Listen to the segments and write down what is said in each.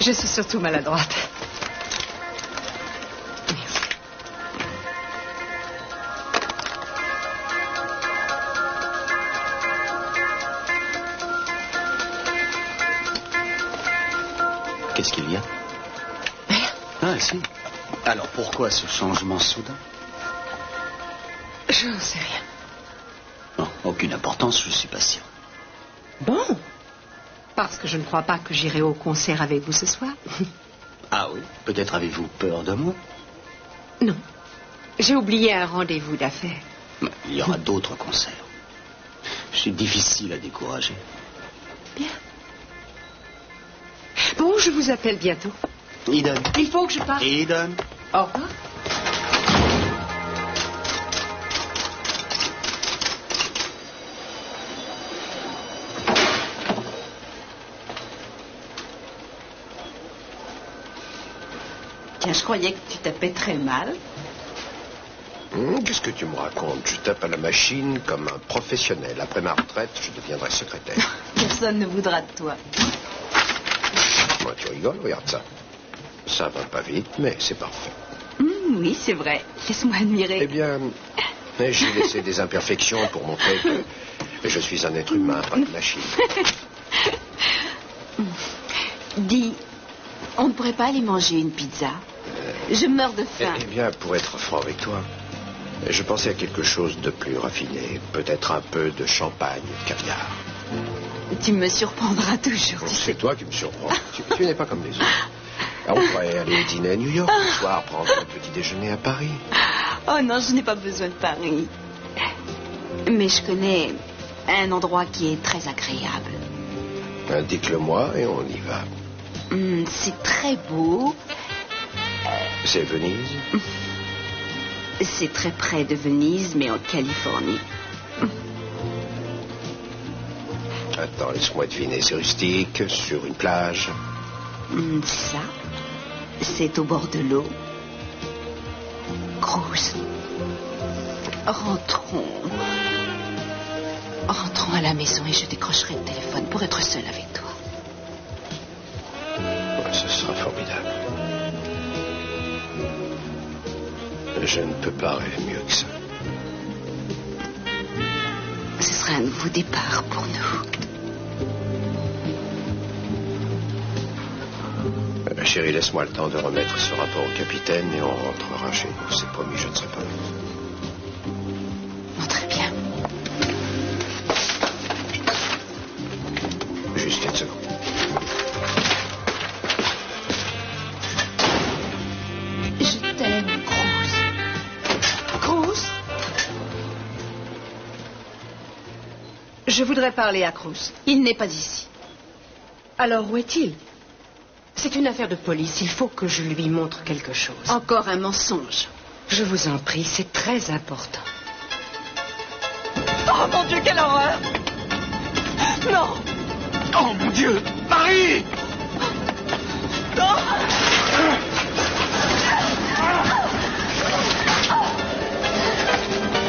Je suis surtout maladroite. Merci. Qu'est-ce qu'il y a? Rien. Ah, si. Alors pourquoi ce changement soudain? Je n'en sais rien. Non, aucune importance, je suis patient. Bon. Parce que je ne crois pas que j'irai au concert avec vous ce soir. Ah oui? Peut-être avez-vous peur de moi? Non. J'ai oublié un rendez-vous d'affaires. Mais il y aura d'autres concerts. Je suis difficile à décourager. Bien. Bon, je vous appelle bientôt. Eden. Il faut que je parte. Eden. Au revoir. Tiens, je croyais que tu tapais très mal. Qu'est-ce que tu me racontes? Je tape à la machine comme un professionnel. Après ma retraite, je deviendrai secrétaire. Personne ne voudra de toi. Moi, tu rigoles, regarde ça. Ça va pas vite, mais c'est parfait. Oui, c'est vrai. Laisse-moi admirer. Eh bien, j'ai laissé des imperfections pour montrer que je suis un être humain, pas une machine. Dis, on ne pourrait pas aller manger une pizza? Je meurs de faim. Eh bien, pour être franc avec toi, je pensais à quelque chose de plus raffiné. Peut-être un peu de champagne, de caviar. Tu me surprendras toujours, tu sais. C'est toi qui me surprends. Tu n'es pas comme les autres. Alors, on pourrait aller dîner à New York ce soir, prendre un petit déjeuner à Paris. Oh non, je n'ai pas besoin de Paris. Mais je connais un endroit qui est très agréable. Indique-le-moi et on y va. C'est très beau. C'est Venise? C'est très près de Venise, mais en Californie. Attends, laisse-moi deviner. C'est rustique, sur une plage. Ça, c'est au bord de l'eau. Cruz. Rentrons à la maison et je décrocherai le téléphone pour être seule avec toi. Ouais, ce sera formidable. Je ne peux pas rêver mieux que ça. Ce sera un nouveau départ pour nous. Chérie, laisse-moi le temps de remettre ce rapport au capitaine et on rentrera chez nous. C'est promis, je ne serai pas là. Oh, très bien. Juste une seconde. Je t'aime, Cruz. Cruz? Je voudrais parler à Cruz. Il n'est pas ici. Alors, où est-il? C'est une affaire de police. Il faut que je lui montre quelque chose. Encore un mensonge. Je vous en prie, c'est très important. Oh mon Dieu, quelle horreur! Non! Oh mon Dieu! Marie! Non!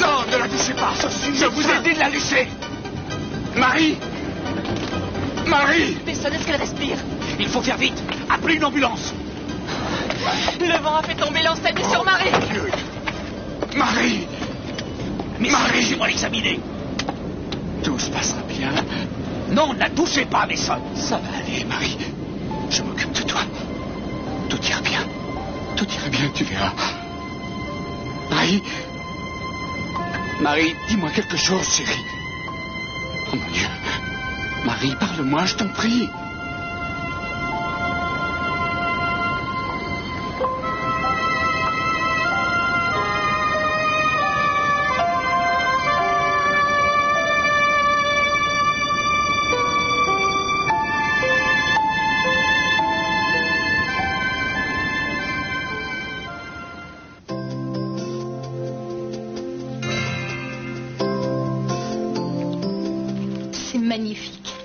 Non, ne la touchez pas! Je vous ai dit de la laisser! Marie! Marie! Personne, est-ce qu'elle respire? Il faut faire vite! Appelez une ambulance! Le vent a fait tomber l'enseigne sur Marie! Dieu. Marie! Mais Marie, laissez-moi l'examiner! Tout se passera bien. Non, ne la touchez pas, Mason! Ça va aller, Marie. Je m'occupe de toi. Tout ira bien. Tout ira bien, tu verras. Marie! Marie, dis-moi quelque chose, chérie. Oh mon Dieu. Marie, parle-moi, je t'en prie. Magnifique.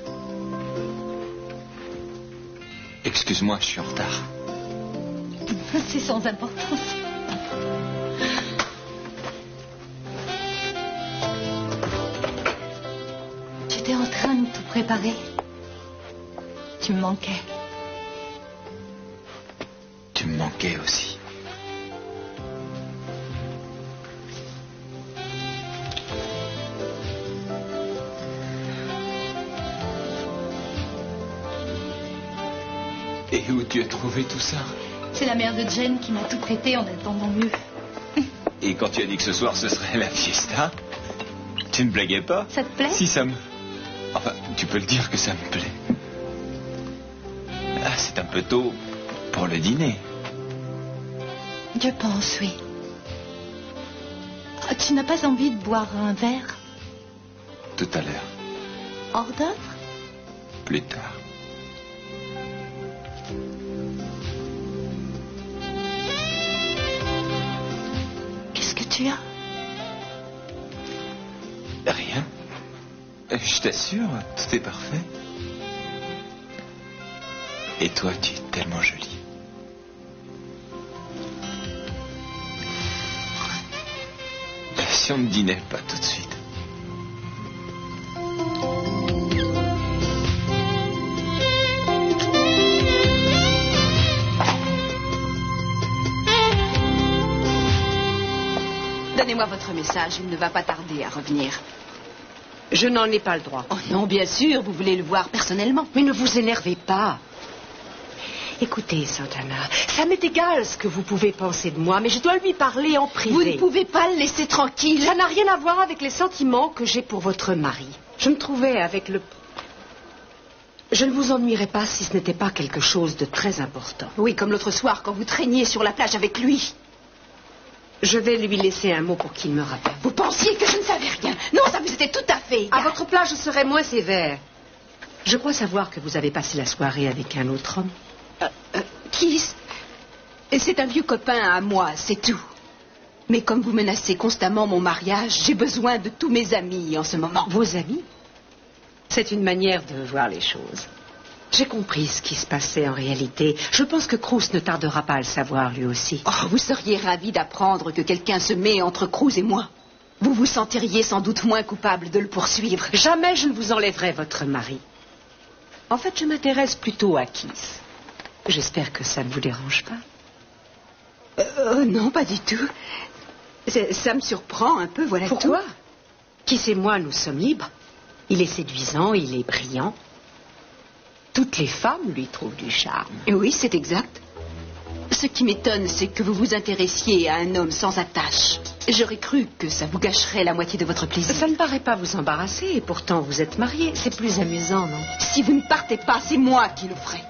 Excuse-moi, je suis en retard. C'est sans importance. Tu étais en train de te préparer. Tu me manquais. me manquait aussi. Et où tu as trouvé tout ça? C'est la mère de Jane qui m'a tout prêté en attendant mieux. Et quand tu as dit que ce soir ce serait la fiesta, tu ne blaguais pas? Ça te plaît? Si, ça me... Enfin, tu peux le dire que ça me plaît. Ah, c'est un peu tôt pour le dîner. Je pense, oui. Ah, tu n'as pas envie de boire un verre? Tout à l'heure. Hors d'œuvre? Plus tard. Qu'est-ce que tu as? Rien. Je t'assure, tout est parfait. Et toi, tu es tellement jolie. Si on ne dînait pas tout de suite. Donnez-moi votre message, il ne va pas tarder à revenir. Je n'en ai pas le droit. Oh non, bien sûr, vous voulez le voir personnellement. Mais ne vous énervez pas. Écoutez, Santana, ça m'est égal ce que vous pouvez penser de moi, mais je dois lui parler en privé. Vous ne pouvez pas le laisser tranquille. Ça n'a rien à voir avec les sentiments que j'ai pour votre mari. Je me trouvais avec le... Je ne vous ennuierais pas si ce n'était pas quelque chose de très important. Oui, comme l'autre soir, quand vous traîniez sur la plage avec lui. Je vais lui laisser un mot pour qu'il me rappelle. Vous pensiez que je ne savais rien. Non, ça vous était tout à fait égal. À votre place, je serai moins sévère. Je crois savoir que vous avez passé la soirée avec un autre homme. Qui? C'est un vieux copain à moi, c'est tout. Mais comme vous menacez constamment mon mariage, j'ai besoin de tous mes amis en ce moment. Vos amis? C'est une manière de voir les choses. J'ai compris ce qui se passait en réalité. Je pense que Cruz ne tardera pas à le savoir lui aussi. Oh, vous seriez ravi d'apprendre que quelqu'un se met entre Cruz et moi. Vous vous sentiriez sans doute moins coupable de le poursuivre. Jamais je ne vous enlèverai votre mari. En fait, je m'intéresse plutôt à Keith. J'espère que ça ne vous dérange pas. Non, pas du tout. Ça me surprend un peu, voilà. Pourquoi? Keith et moi, nous sommes libres. Il est séduisant, il est brillant. Toutes les femmes lui trouvent du charme. Oui, c'est exact. Ce qui m'étonne, c'est que vous vous intéressiez à un homme sans attache. J'aurais cru que ça vous gâcherait la moitié de votre plaisir. Ça ne paraît pas vous embarrasser, et pourtant vous êtes mariés. C'est plus amusant, non? Si vous ne partez pas, c'est moi qui le ferai.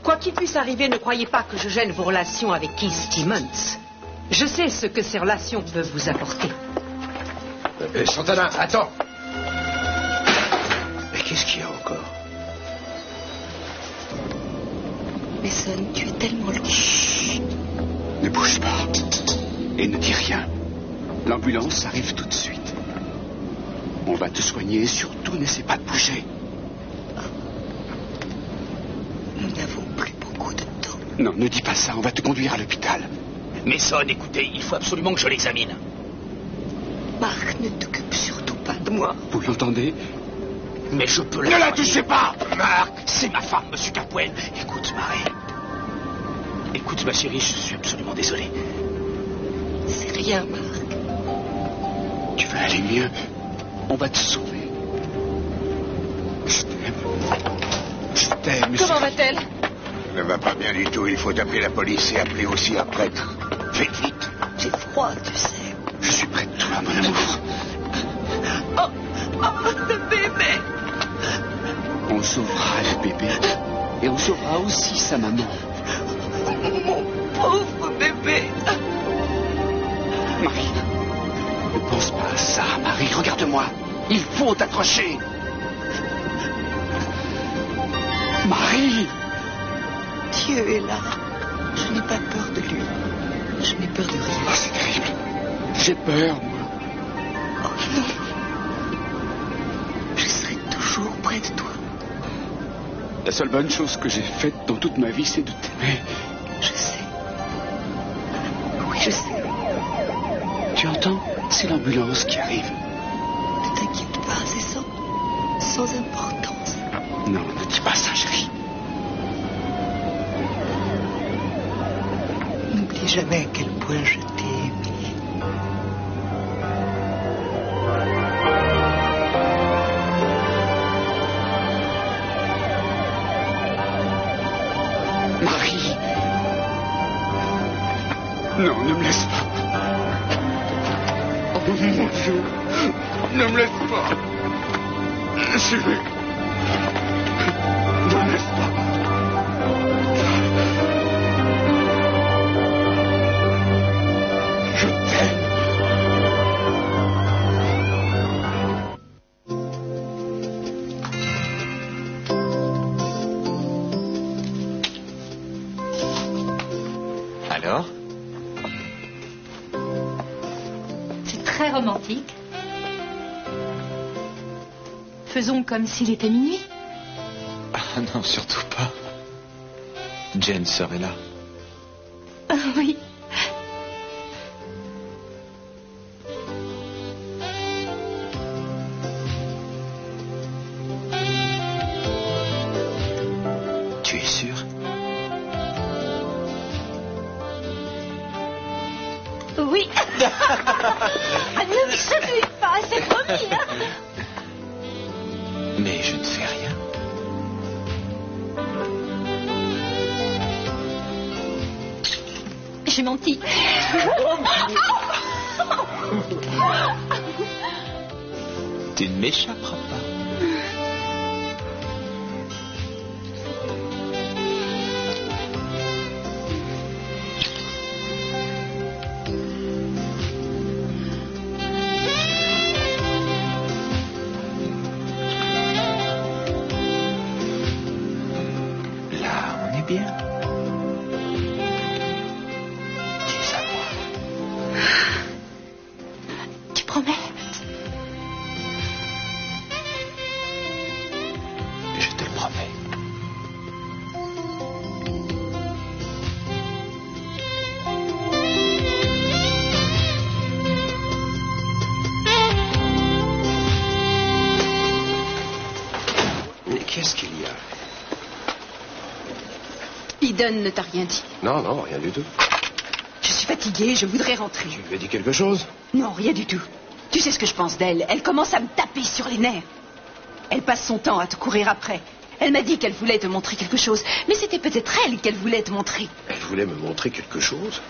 Quoi qu'il puisse arriver, ne croyez pas que je gêne vos relations avec Keith Stevens. Je sais ce que ces relations peuvent vous apporter. Santana, attends. Mais qu'est-ce qu'il y a encore? Mason, tu es tellement loin. Chut. Ne bouge pas. Et ne dis rien. L'ambulance arrive tout de suite. On va te soigner, surtout n'essaie pas de bouger. Nous n'avons plus beaucoup de temps. Non, ne dis pas ça, on va te conduire à l'hôpital. Mason, écoutez, il faut absolument que je l'examine. Marc, ne t'occupe surtout pas de moi. Vous l'entendez? Mais je peux Ne la touchez pas! Marc, c'est ma femme, monsieur Capwen. Écoute, Marie. Écoute, ma chérie, je suis absolument désolé. C'est rien, Marc. Tu vas aller mieux. On va te sauver. Je t'aime. Je t'aime. Comment va-t-elle? Ça ne va pas bien du tout. Il faut appeler la police et appeler aussi un prêtre. Faites vite. J'ai froid, tu sais. Je suis près de toi, mon amour. Oh, le bébé. On sauvera le bébé. Et on sauvera aussi sa maman. Mon pauvre bébé. Marie, ne pense pas à ça, Marie. Regarde-moi. Il faut t'accrocher. Marie! Dieu est là. Je n'ai pas peur de lui. Je n'ai peur de rien. Oh, c'est terrible. J'ai peur, moi. Oh non. Je serai toujours près de toi. La seule bonne chose que j'ai faite dans toute ma vie, c'est de t'aimer. Je sais. Oui, je sais. Tu entends? C'est l'ambulance qui arrive. Ne t'inquiète pas, c'est sans importance. Non, ne dis pas ça, chérie. dis jamais à quel point je t'ai aimé. Marie. Non, ne me laisse pas. Oh mon Dieu. Ne me laisse pas. Chérie. Ne me laisse pas. Je t'aime. Alors? C'est très romantique. Faisons comme s'il était minuit. Ah non, surtout pas. Jane serait là. Oui. Tu es sûr? Oui. Ne me chatouille pas, c'est promis. Hein. Mais je ne fais rien. J'ai menti. Tu ne m'échapperas pas. Là, on est bien. Tu es à moi. Tu promets? Je te le promets. Mais qu'est-ce qu'il y a? Eden ne t'a rien dit. Non, non, rien du tout. Je suis fatiguée, je voudrais rentrer. Tu lui as dit quelque chose? Non, rien du tout. Tu sais ce que je pense d'elle. Elle commence à me taper sur les nerfs. Elle passe son temps à te courir après. Elle m'a dit qu'elle voulait te montrer quelque chose. Mais c'était peut-être elle qu'elle voulait te montrer. Elle voulait me montrer quelque chose?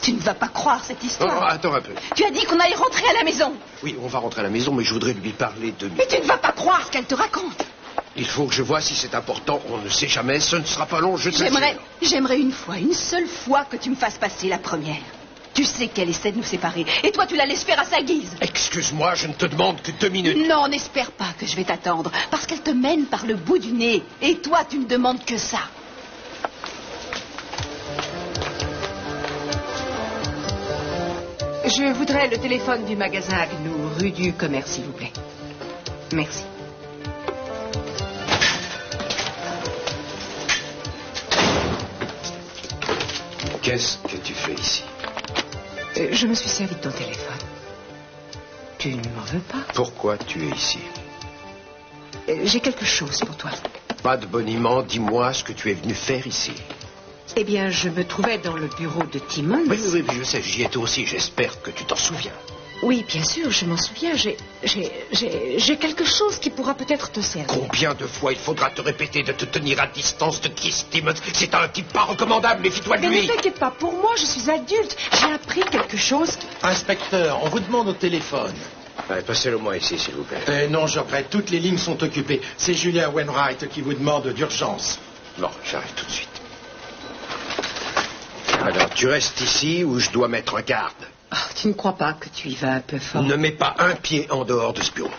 Tu ne vas pas croire cette Oh, histoire. attends un peu. Tu as dit qu'on allait rentrer à la maison. Oui, on va rentrer à la maison, mais je voudrais lui parler de nous. Mais tu ne vas pas croire ce qu'elle te raconte. Il faut que je vois si c'est important. On ne sait jamais. Ce ne sera pas long, je t'assure. J'aimerais une seule fois que tu me fasses passer la première. Tu sais qu'elle essaie de nous séparer. Et toi, tu la laisses faire à sa guise. Excuse-moi, je ne te demande que 2 minutes. Non, n'espère pas que je vais t'attendre. Parce qu'elle te mène par le bout du nez. Et toi, tu ne demandes que ça. Je voudrais le téléphone du magasin Agnew, rue du Commerce, s'il vous plaît. Merci. Qu'est-ce que tu fais ici? Je me suis servi de ton téléphone. Tu ne m'en veux pas? Pourquoi tu es ici? J'ai quelque chose pour toi. Pas de boniment, dis-moi ce que tu es venu faire ici. Eh bien, je me trouvais dans le bureau de Timmons. Oui, je sais, j'y étais aussi, j'espère que tu t'en souviens. Oui, bien sûr, je m'en souviens. J'ai quelque chose qui pourra peut-être te servir. Combien de fois il faudra te répéter de te tenir à distance de Keith Timmons? C'est un type pas recommandable, méfie-toi de Mais lui. ne t'inquiète pas, pour moi, je suis adulte. J'ai appris quelque chose. Inspecteur, on vous demande au téléphone. Allez, passez-le moi ici, s'il vous plaît. Non, je regrette, toutes les lignes sont occupées. C'est Julia Wainwright qui vous demande d'urgence. Bon, j'arrive tout de suite. Alors, tu restes ici ou je dois mettre un garde? Oh, tu ne crois pas que tu y vas un peu fort? Ne mets pas un pied en dehors de ce bureau.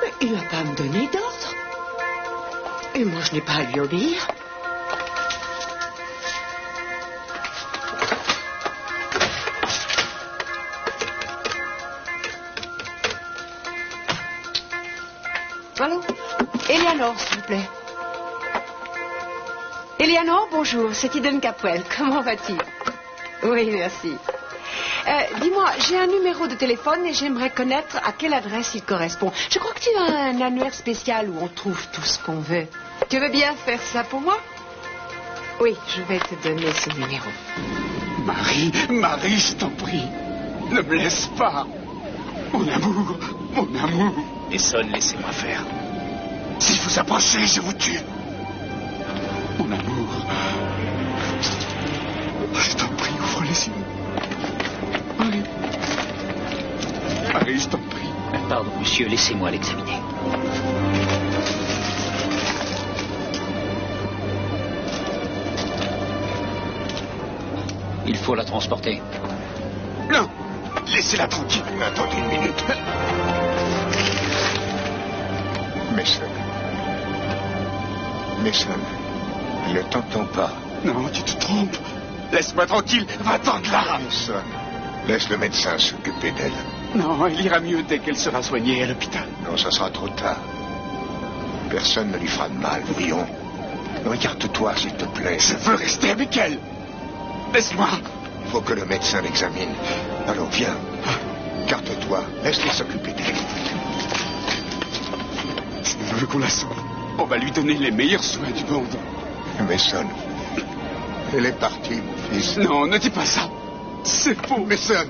Mais il n'a pas à me donner d'ordre. Et moi, je n'ai pas à lui obéir. Allô? Eleanor, s'il vous plaît. Eleanor, bonjour, c'est Eden Capwell. Comment vas-tu? Oui, merci. Dis-moi, j'ai un numéro de téléphone et j'aimerais connaître à quelle adresse il correspond. Je crois que tu as un annuaire spécial où on trouve tout ce qu'on veut. Tu veux bien faire ça pour moi? Oui, je vais te donner ce numéro. Marie, Marie, je t'en prie. Ne me laisse pas. Mon amour, mon amour. Mason, laissez-moi faire. Si vous approchez, je vous tue. Mon amour. Je t'en prie, ouvre les yeux. Marie. Marie, je t'en prie. Pardon, monsieur, laissez-moi l'examiner. Il faut la transporter. Non, laissez-la tranquille. Attendez une minute. Mason, ne t'entends pas. Non, tu te trompes. Laisse-moi tranquille. Va-t'en de là. Mason, laisse le médecin s'occuper d'elle. Non, elle ira mieux dès qu'elle sera soignée à l'hôpital. Non, ça sera trop tard. Personne ne lui fera de mal, voyons. Regarde-toi, s'il te plaît. Je veux rester avec elle. Laisse-moi. Il faut que le médecin l'examine. Alors viens. Garde-toi. Laisse-les s'occuper d'elle. Je veux qu'on la sauve. On va lui donner les meilleurs soins du monde. Mason, elle est partie, mon fils. Non, ne dis pas ça. C'est faux. Mason,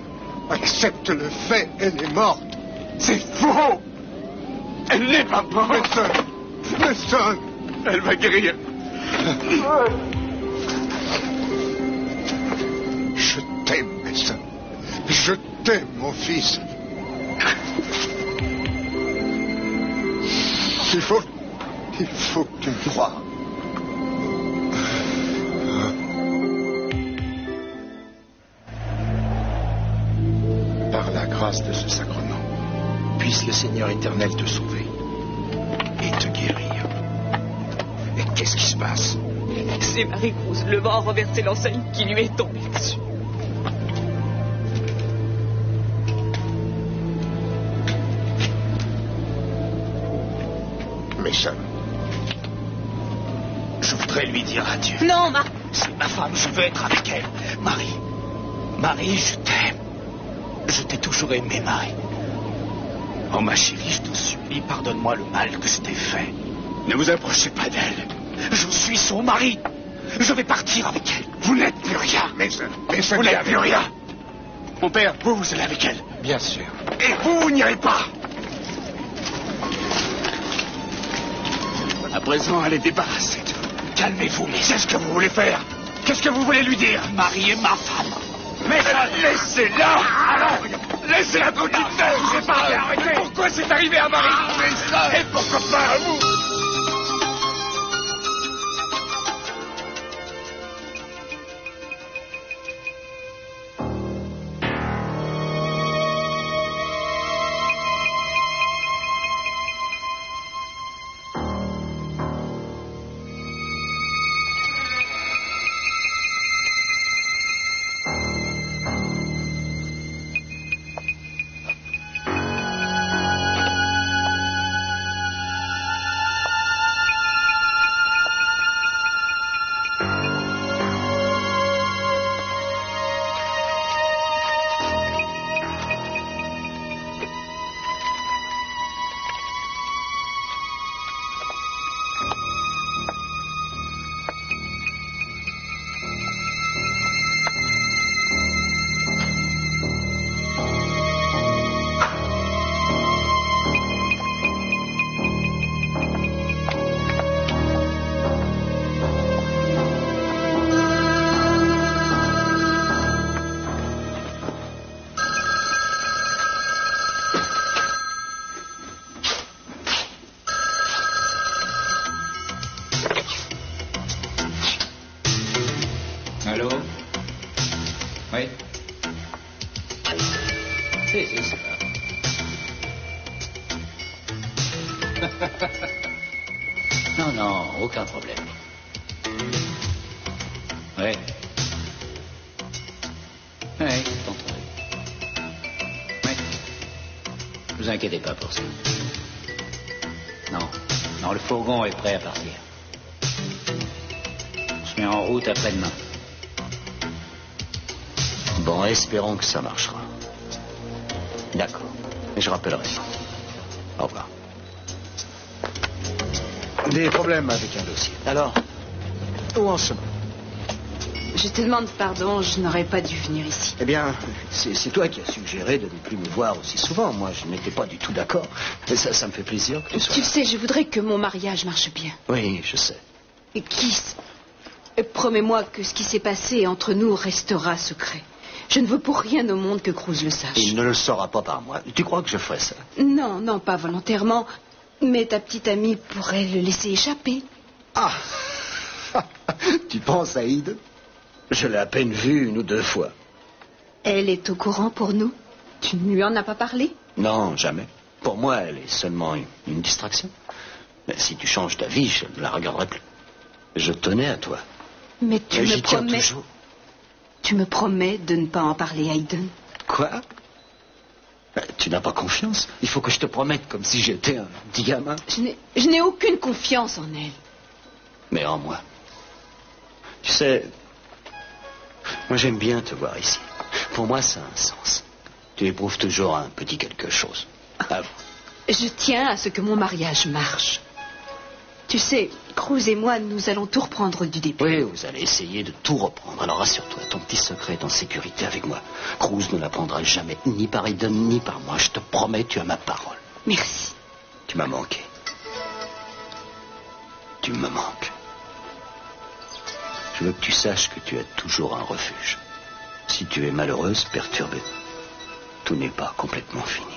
accepte le fait. Elle est morte. C'est faux. Elle n'est pas morte. Mason. Elle va guérir. Je t'aime, Mason. Je t'aime, mon fils. Il faut que tu me croies. Par la grâce de ce sacrement, puisse le Seigneur éternel te sauver et te guérir. Et qu'est-ce qui se passe? C'est Marie-Rose. Le vent a renversé l'enseigne qui lui est tombée dessus. Mason, Je voudrais lui dire adieu. Non, Marc. C'est ma femme, je veux être avec elle. Marie, Marie, je t'aime. Je t'ai toujours aimé, Marie. Oh, ma chérie, je t'en supplie, pardonne-moi le mal que je t'ai fait. Ne vous approchez pas d'elle. Je suis son mari. Je vais partir avec elle. Vous n'êtes plus rien. Mason, Vous n'êtes plus rien. Mon père, vous allez avec elle. Bien sûr. Et vous n'irez pas. À présent, elle est débarrassée de vous. Calmez-vous, mais C'est ce que vous voulez faire. Qu'est-ce que vous voulez lui dire? Marie est ma femme. Mais laissez-la. Laissez-la tranquille. J'ai pas arrêté. Pourquoi c'est arrivé à Marie? Et pourquoi pas à vous? Allô? Oui? Si, c'est ça. Non, non, aucun problème. Oui. Oui, entendu. Oui. Ne vous inquiétez pas pour ça. Non, non, le fourgon est prêt à partir. On se met en route après-demain. Bon, espérons que ça marchera. D'accord. Et je rappellerai. Au revoir. Des problèmes avec un dossier. Alors, Où en sommes-nous? Je te demande pardon, je n'aurais pas dû venir ici. Eh bien, c'est toi qui as suggéré de ne plus me voir aussi souvent. Moi, je n'étais pas du tout d'accord. Et ça me fait plaisir que tu sois Tu là. sais, je voudrais que mon mariage marche bien. Oui, je sais. Et promets-moi que ce qui s'est passé entre nous restera secret. Je ne veux pour rien au monde que Cruz le sache. Il ne le saura pas par moi. Tu crois que je ferais ça? Non, pas volontairement. Mais ta petite amie pourrait le laisser échapper. Ah. Tu penses à Ide? Je l'ai à peine vue 1 ou 2 fois. Elle est au courant pour nous? Tu ne lui en as pas parlé? Non, jamais. Pour moi, elle est seulement une distraction. Mais si tu changes d'avis, je ne la regarderai plus. Je tenais à toi. Mais tu Et me j'y tiens promets... toujours. Tu me promets de ne pas en parler à Aiden? Quoi? Tu n'as pas confiance? Il faut que je te promette comme si j'étais un petit gamin. Je n'ai aucune confiance en elle. Mais en moi. Tu sais, moi j'aime bien te voir ici. Pour moi, ça a un sens. Tu éprouves toujours un petit quelque chose. Avoue. Je tiens à ce que mon mariage marche. Tu sais, Cruz et moi, nous allons tout reprendre du début. Oui, vous allez essayer de tout reprendre. Alors rassure-toi, ton petit secret est en sécurité avec moi. Cruz ne l'apprendra jamais, ni par Aiden, ni par moi. Je te promets, tu as ma parole. Merci. Tu m'as manqué. Tu me manques. Je veux que tu saches que tu as toujours un refuge. Si tu es malheureuse, perturbée, tout n'est pas complètement fini.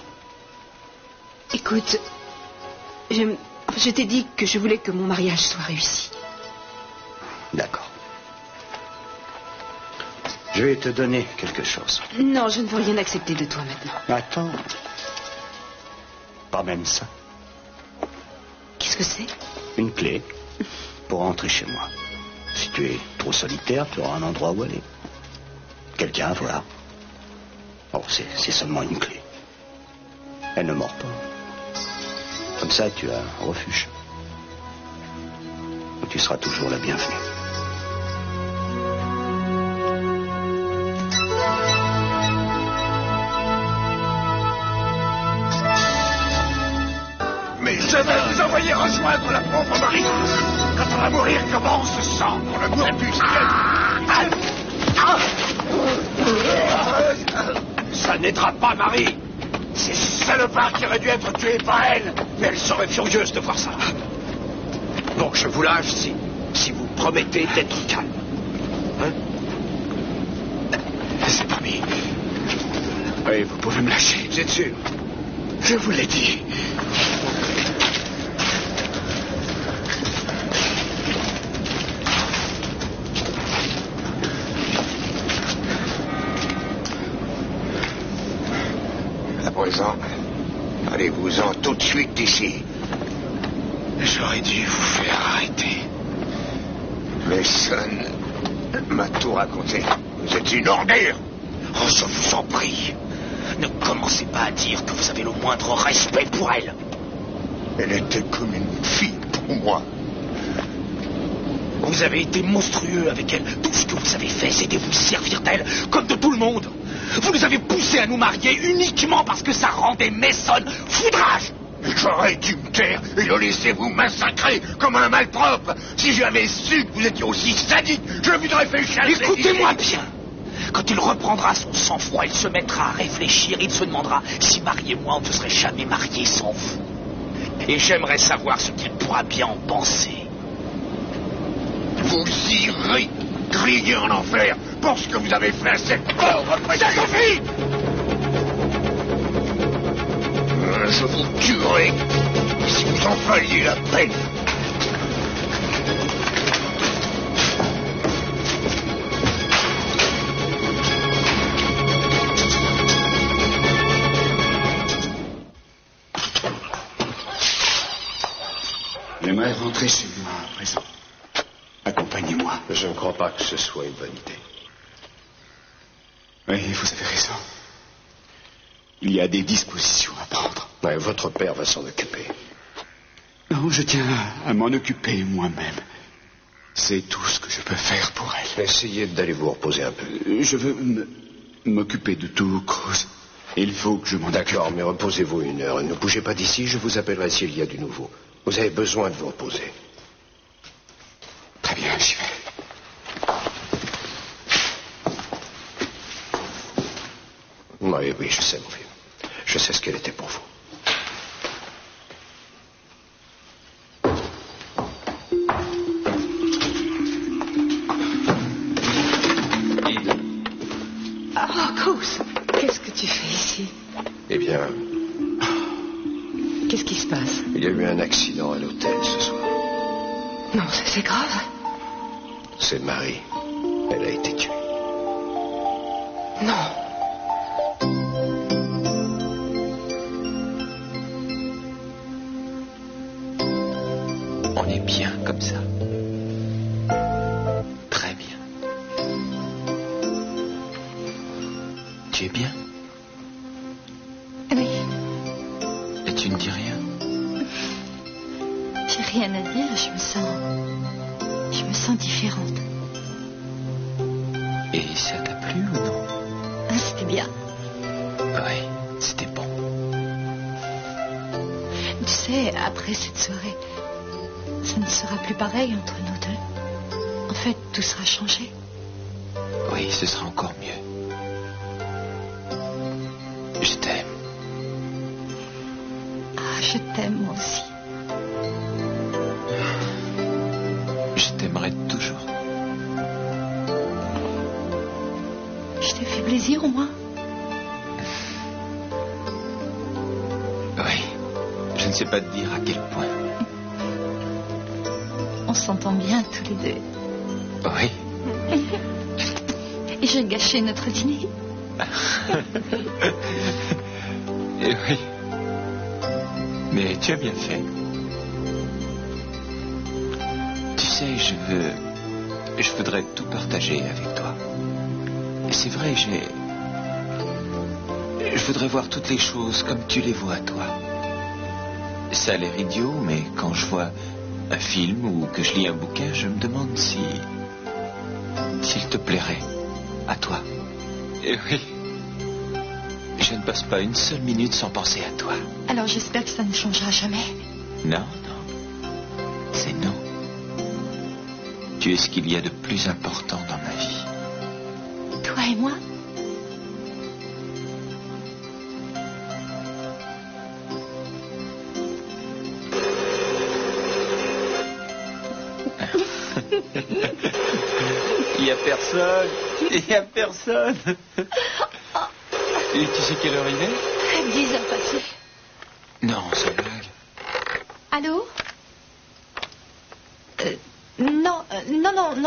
Écoute, je t'ai dit que je voulais que mon mariage soit réussi. D'accord. Je vais te donner quelque chose. Non, je ne veux rien accepter de toi maintenant. Attends. Pas même ça. Qu'est-ce que c'est? Une clé pour rentrer chez moi. Si tu es trop solitaire, tu auras un endroit où aller. Quelqu'un à voir. Oh, c'est seulement une clé. Elle ne mord pas. Comme ça, tu as un refuge. Où tu seras toujours la bienvenue. Mais je vais vous envoyer rejoindre la pauvre Marie. Quand on va mourir, comment on se sent pour le crépuscule? Ça n'aidera pas Marie. C'est ce salopard qui aurait dû être tué par elle. Mais elle serait furieuse de voir ça. Bon, je vous lâche si vous promettez d'être calme. Hein? C'est promis. Oui, vous pouvez me lâcher, vous êtes sûr? Je vous l'ai dit. À présent, allez-vous-en tout de suite d'ici. J'aurais dû vous faire arrêter. Mason m'a tout raconté. Vous êtes une ordure. Oh, je vous en prie. Ne commencez pas à dire que vous avez le moindre respect pour elle. Elle était comme une fille pour moi. Vous avez été monstrueux avec elle. Tout ce que vous avez fait, c'était vous servir d'elle, comme de tout le monde. Vous nous avez poussés à nous marier uniquement parce que ça rendait Mason foudrage. J'aurais dû me taire et le laisser vous massacrer comme un malpropre. Si j'avais su que vous étiez aussi sadique, je vous aurais fait chasser. Écoutez-moi bien. Quand il reprendra son sang-froid, il se mettra à réfléchir. Il se demandera si Marie et moi, on ne serait jamais mariés sans vous. Et j'aimerais savoir ce qu'il pourra bien en penser. Vous irez griller en enfer pour ce que vous avez fait à cette pauvre petite fille. Je vous tuerai si vous en valiez la peine. J'aimerais rentrer chez moi à présent. Accompagnez-moi. Je ne crois pas que ce soit une bonne idée. Oui, vous avez raison. Il y a des dispositions à prendre. Ouais, votre père va s'en occuper. Non, je tiens à m'en occuper moi-même. C'est tout ce que je peux faire pour elle. Essayez d'aller vous reposer un peu. Je veux m'occuper de tout, Cruz. Il faut que je m'en occupe. D'accord, mais reposez-vous 1 heure. Ne bougez pas d'ici, je vous appellerai s'il y a du nouveau. Vous avez besoin de vous reposer. Très bien, j'y vais. Oui, je sais, mon vieux. Je sais ce qu'elle était pour vous. Oh, Bruce, qu'est-ce que tu fais ici? Eh bien, qu'est-ce qui se passe? il y a eu un accident à l'hôtel ce soir. Non, c'est grave. C'est Marie. Elle a été tuée. Non. On est bien comme ça. Très bien. Tu es bien? Oui. Et tu ne dis rien? J'ai rien à dire, je me sens différente. Et ça t'a plu ou non? Ah, c'était bien. Oui, c'était bon. Tu sais, après cette soirée, ça ne sera plus pareil entre nous deux. En fait, tout sera changé. Oui, ce sera encore mieux. Je t'aime. Ah, je t'aime moi aussi. Je t'aimerai toujours. Je t'ai fait plaisir au moins? Oui, je ne sais pas te dire à quel point. On s'entend bien tous les deux. Oui. Et j'ai gâché notre dîner. Et oui. Mais tu as bien fait. Tu sais, je voudrais tout partager avec toi. C'est vrai, je voudrais voir toutes les choses comme tu les vois, toi. Ça a l'air idiot, mais quand je vois un film ou que je lis un bouquin, je me demande s'il te plairait à toi. Et oui. Je ne passe pas une seule minute sans penser à toi. Alors j'espère que ça ne changera jamais. Non, non. C'est non. Tu es ce qu'il y a de plus important dans ma vie. Toi et moi? Il n'y a personne. Il n'y a personne. Et tu sais quelle heure il est? 10h passées. Non, c'est blague. Allô? Non,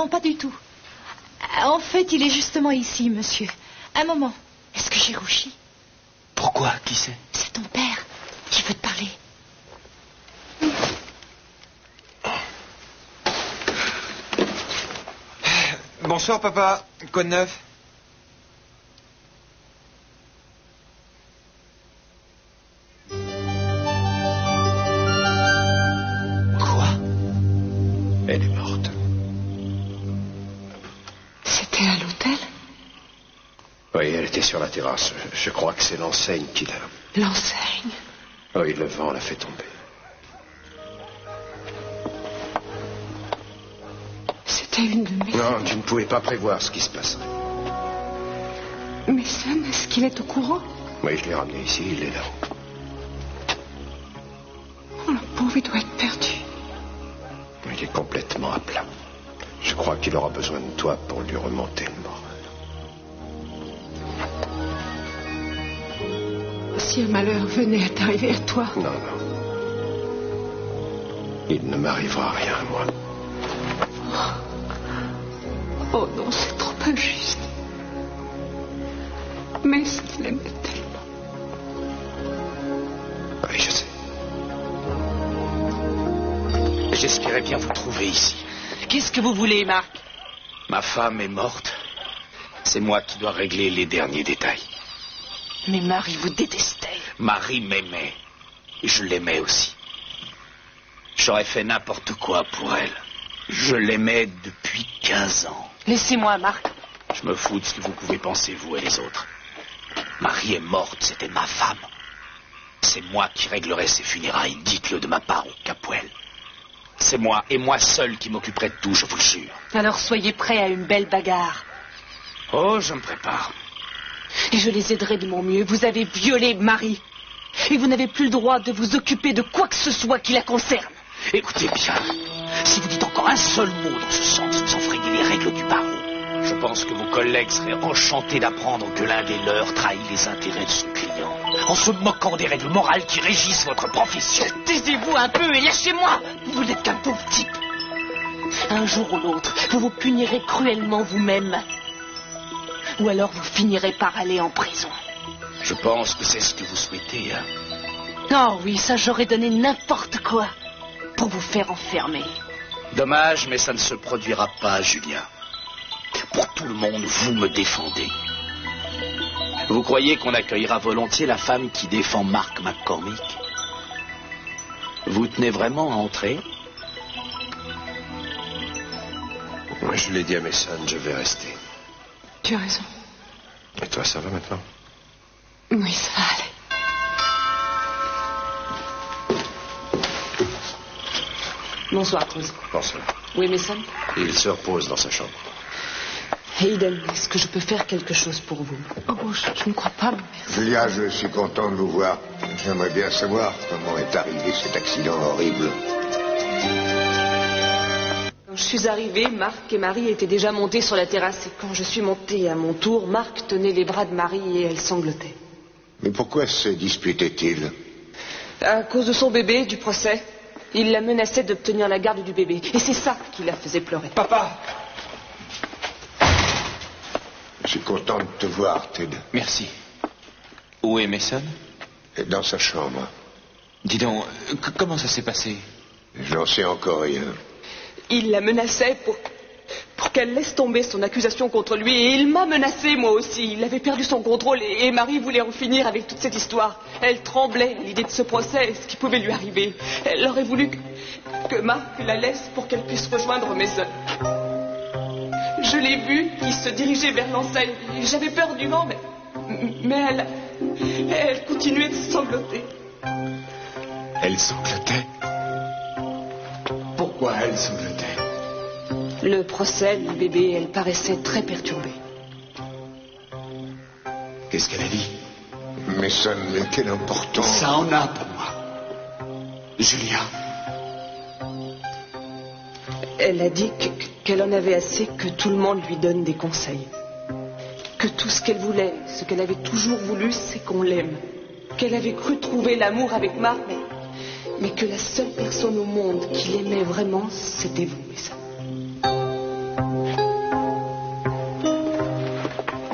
pas du tout. En fait, il est justement ici, monsieur. Un moment. Est-ce que j'ai rougi? Pourquoi? Qui c'est? C'est ton père qui veut te parler. Bonsoir, papa. Quoi de neuf? Quoi? Elle est morte. C'était à l'hôtel? Oui, elle était sur la terrasse. Je crois que c'est l'enseigne qui l'a... L'enseigne? Oui, le vent l'a fait tomber. C'était une de mes... Non, tu ne pouvais pas prévoir ce qui se passerait. Mais Sam, est-ce qu'il est au courant? Oui, je l'ai ramené ici, il est là. Oh, le pauvre, il doit être perdu. Il est complètement à plat. Je crois qu'il aura besoin de toi pour lui remonter le moral. Si un malheur venait à t'arriver à toi... Non, non. Il ne m'arrivera rien à moi. Oh non, c'est trop injuste. Mais je l'aimais tellement. Oui, je sais. J'espérais bien vous trouver ici. Qu'est-ce que vous voulez, Marc? Ma femme est morte. C'est moi qui dois régler les derniers détails. Mais Marie vous détestait. Marie m'aimait. Et je l'aimais aussi. J'aurais fait n'importe quoi pour elle. Je l'aimais depuis 15 ans. Laissez-moi, Marc. Je me fous de ce que vous pouvez penser, vous et les autres. Marie est morte, c'était ma femme. C'est moi qui réglerai ses funérailles, dites-le de ma part au Capwell. C'est moi, et moi seul, qui m'occuperai de tout, je vous le jure. Alors soyez prêts à une belle bagarre. Oh, je me prépare. Et Et je les aiderai de mon mieux. Vous avez violé Marie. Et vous n'avez plus le droit de vous occuper de quoi que ce soit qui la concerne. Écoutez bien, si vous dites encore un seul mot dans ce sens, vous enfreignez les règles du barreau. Je pense que vos collègues seraient enchantés d'apprendre que l'un des leurs trahit les intérêts de son client, en se moquant des règles morales qui régissent votre profession. Taisez-vous un peu et lâchez-moi. Vous n'êtes qu'un pauvre type. Un jour ou l'autre, vous vous punirez cruellement vous-même. Ou alors vous finirez par aller en prison. Je pense que c'est ce que vous souhaitez, hein. Oh oui, ça j'aurais donné n'importe quoi pour vous faire enfermer. Dommage, mais ça ne se produira pas, Julien. Pour tout le monde, vous me défendez. Vous croyez qu'on accueillera volontiers la femme qui défend Mark McCormick? Vous tenez vraiment à entrer? Je l'ai dit à Mason, je vais rester. Tu as raison. Et toi, ça va maintenant? Oui, ça va aller. Bonsoir, Cruz. Bonsoir. Oui, Mason? Il se repose dans sa chambre. Hayden, est-ce que je peux faire quelque chose pour vous? Oh, bon, je ne crois pas, mon père. Julia, je suis content de vous voir. J'aimerais bien savoir comment est arrivé cet accident horrible. Quand je suis arrivée, Marc et Marie étaient déjà montés sur la terrasse. Et quand je suis montée à mon tour, Marc tenait les bras de Marie et elle sanglotait. Mais pourquoi se disputait-il? À cause de son bébé, du procès. Il la menaçait d'obtenir la garde du bébé. Et c'est ça qui la faisait pleurer. Papa! Je suis content de te voir, Ted. Merci. Où est Mason? Dans sa chambre. Dis donc, comment ça s'est passé? J'en sais encore rien. Il la menaçait pour qu'elle laisse tomber son accusation contre lui. Et il m'a menacé, moi aussi. Il avait perdu son contrôle et Marie voulait en finir avec toute cette histoire. Elle tremblait à l'idée de ce procès et ce qui pouvait lui arriver. Elle aurait voulu que Marc la laisse pour qu'elle puisse rejoindre Mason. Je l'ai vue qui se dirigeait vers l'enseigne. J'avais peur du vent, mais elle continuait de sangloter. Elle sanglotait? Pourquoi elle sanglotait? Le procès, le bébé, elle paraissait très perturbée. Qu'est-ce qu'elle a dit? Mason, mais quelle importance. Ça en a pour moi. Julia. Elle a dit qu'elle en avait assez que tout le monde lui donne des conseils. Que tout ce qu'elle voulait, ce qu'elle avait toujours voulu, c'est qu'on l'aime. Qu'elle avait cru trouver l'amour avec Marc, mais que la seule personne au monde qui l'aimait vraiment, c'était vous, Mason.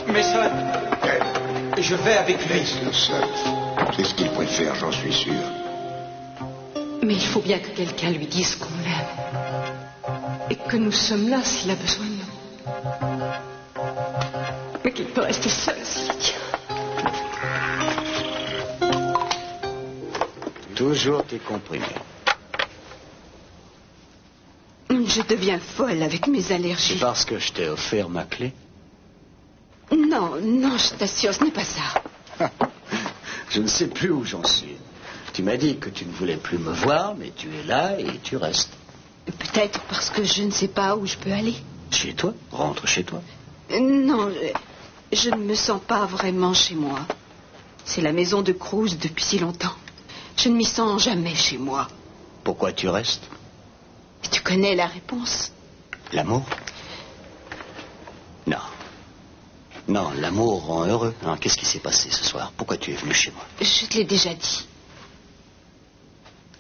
Mason, je vais avec lui. Laisse-le seul. C'est ce qu'il préfère, j'en suis sûr. Mais il faut bien que quelqu'un lui dise qu'on l'aime. Et que nous sommes là s'il a besoin de nous. Mais qu'il peut rester seul s'il tient. Toujours tes comprimés. Je deviens folle avec mes allergies. C'est parce que je t'ai offert ma clé? Non, je t'assure, ce n'est pas ça. Je ne sais plus où j'en suis. Tu m'as dit que tu ne voulais plus me voir, mais tu es là et tu restes. Peut-être parce que je ne sais pas où je peux aller. Chez toi? Rentre chez toi. Non, je ne me sens pas vraiment chez moi. C'est la maison de Cruz depuis si longtemps. Je ne m'y sens jamais chez moi. Pourquoi tu restes? Tu connais la réponse. L'amour? Non. Non, l'amour rend heureux. Alors, qu'est-ce qui s'est passé ce soir? Pourquoi tu es venu chez moi? Je te l'ai déjà dit.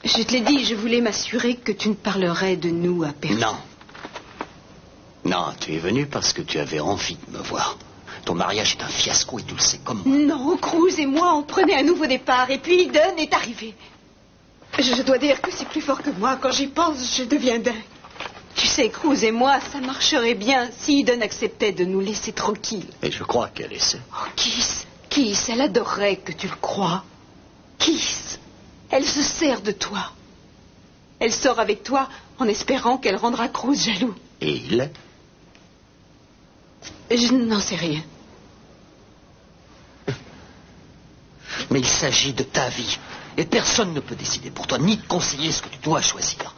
Je te l'ai dit, je voulais m'assurer que tu ne parlerais de nous à personne. Non. Non, tu es venu parce que tu avais envie de me voir. Ton mariage est un fiasco et tu le sais comme moi. Non, Cruz et moi, on prenait un nouveau départ et puis Eden est arrivé. Je dois dire que c'est plus fort que moi. Quand j'y pense, je deviens dingue. Tu sais, Cruz et moi, ça marcherait bien si Eden acceptait de nous laisser tranquilles. Et je crois qu'elle essaie. Oh, Kiss, elle adorerait que tu le crois. Kiss, elle se sert de toi. Elle sort avec toi en espérant qu'elle rendra Cruz jaloux. Et il l'est? Je n'en sais rien. Mais il s'agit de ta vie. Et personne ne peut décider pour toi, ni te conseiller ce que tu dois choisir.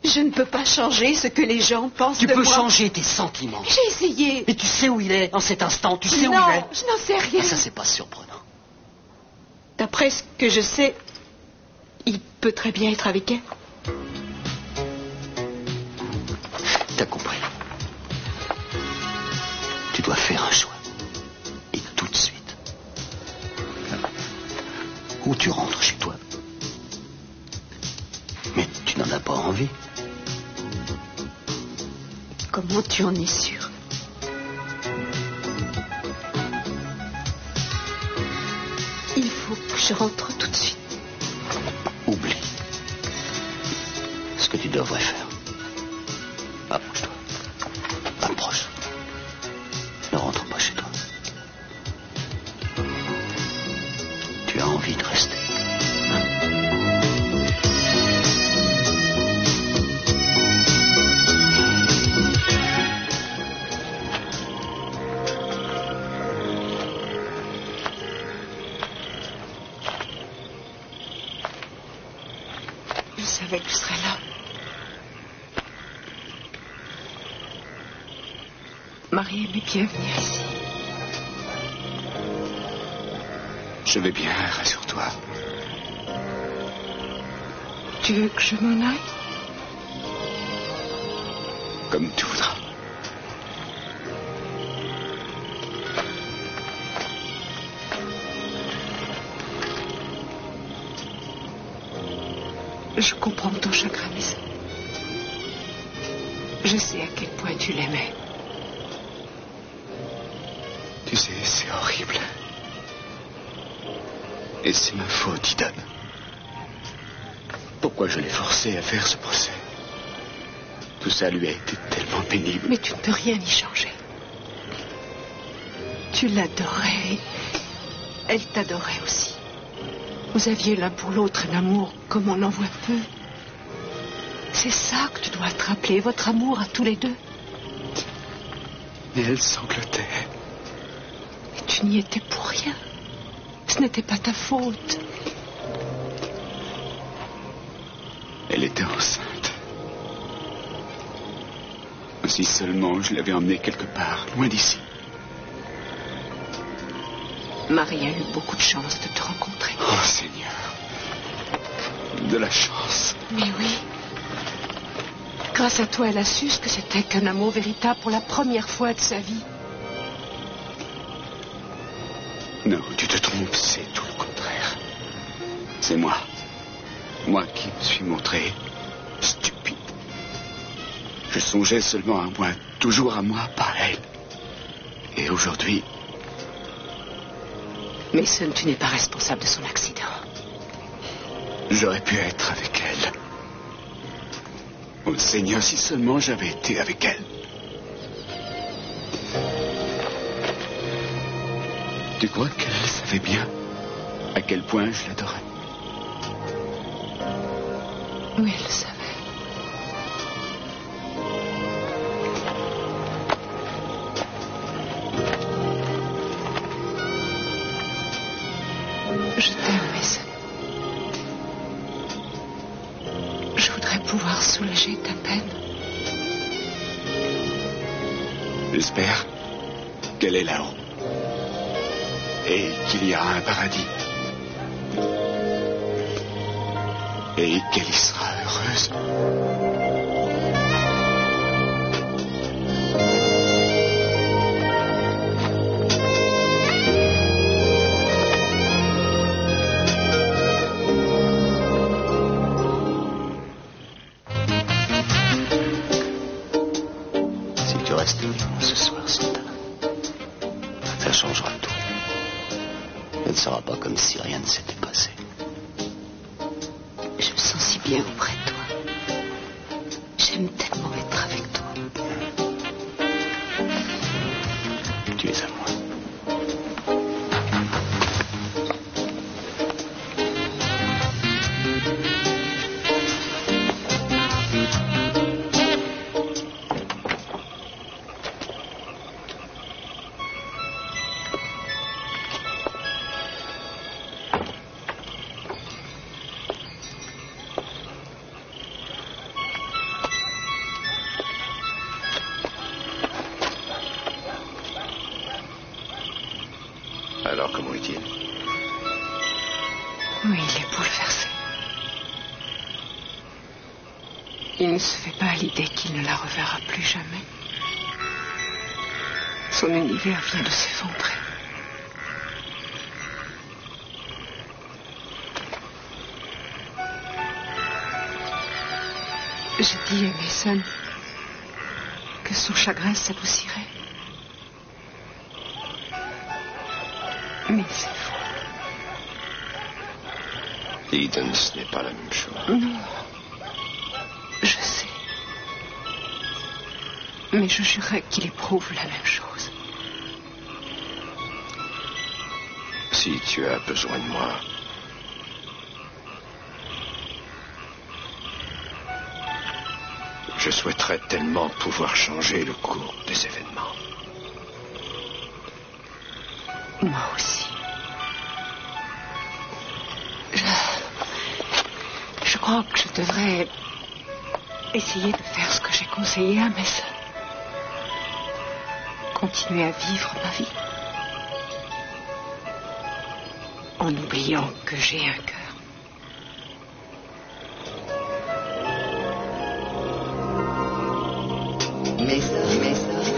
Je ne peux pas changer ce que les gens pensent de Tu moi. peux changer tes sentiments. J'ai essayé. Mais tu sais où il est en cet instant. Tu sais où il est. Non, je n'en sais rien. Ah, ça, c'est pas surprenant. D'après ce que je sais, il peut très bien être avec elle. T'as compris. Tu dois faire un choix. Et tout de suite. Ou tu rentres chez toi. Mais tu n'en as pas envie. Comment tu en es sûr? Il faut que je rentre tout de suite. Oublie ce que tu devrais faire. Approche-toi. Approche. Ne rentre pas chez toi. Tu as envie de rester. Je savais que je serais là. Marie aimait bien venir ici. Je vais bien, rassure-toi. Tu veux que je m'en aille? Comme tu voudras. Je comprends ton chagrin, Mason. Je sais à quel point tu l'aimais. Tu sais, c'est horrible. Et c'est ma faute, Eden. Pourquoi je l'ai forcé à faire ce procès? Tout ça lui a été tellement pénible. Mais tu ne peux rien y changer. Tu l'adorais. Elle t'adorait aussi. Vous aviez l'un pour l'autre un amour comme on en voit peu. C'est ça que tu dois te rappeler, votre amour à tous les deux. Et elle sanglotait. Et tu n'y étais pour rien. Ce n'était pas ta faute. Elle était enceinte. Si seulement je l'avais emmenée quelque part, loin d'ici. Marie a eu beaucoup de chance de te rencontrer. Oh, Seigneur. De la chance. Mais oui. Grâce à toi, elle a su ce que c'était qu'un amour véritable pour la première fois de sa vie. Non, tu te trompes, c'est tout le contraire. C'est moi. Moi qui me suis montré stupide. Je songeais seulement à moi, toujours à moi, pas à elle. Et aujourd'hui... Mason, tu n'es pas responsable de son accident. J'aurais pu être avec elle. Oh Seigneur, si seulement j'avais été avec elle. Tu crois qu'elle savait bien à quel point je l'adorais? Oui, elle le savait. Je t'aime, Mason. Je voudrais pouvoir soulager ta peine. J'espère qu'elle est là-haut. Et qu'il y a un paradis. Et qu'elle y sera heureuse. Si tu restes avec moi ce soir, Santa, ça changera tout. Ce ne sera pas comme si rien ne s'était passé. Je me sens si bien auprès de toi. J'aime tellement être avec toi. Tu es à moi. dit-il? Oui, il est bouleversé. Il ne se fait pas à l'idée qu'il ne la reverra plus jamais. Son univers vient de s'effondrer. J'ai dit à Mason que son chagrin s'adoucirait. Mais c'est faux. Eden, ce n'est pas la même chose. Non. Je sais. Mais je jurerais qu'il éprouve la même chose. Si tu as besoin de moi, je souhaiterais tellement pouvoir changer le cours des événements. Moi aussi. Je crois que je devrais essayer de faire ce que j'ai conseillé à Mason. Continuer à vivre ma vie. En oubliant que j'ai un cœur. Mason.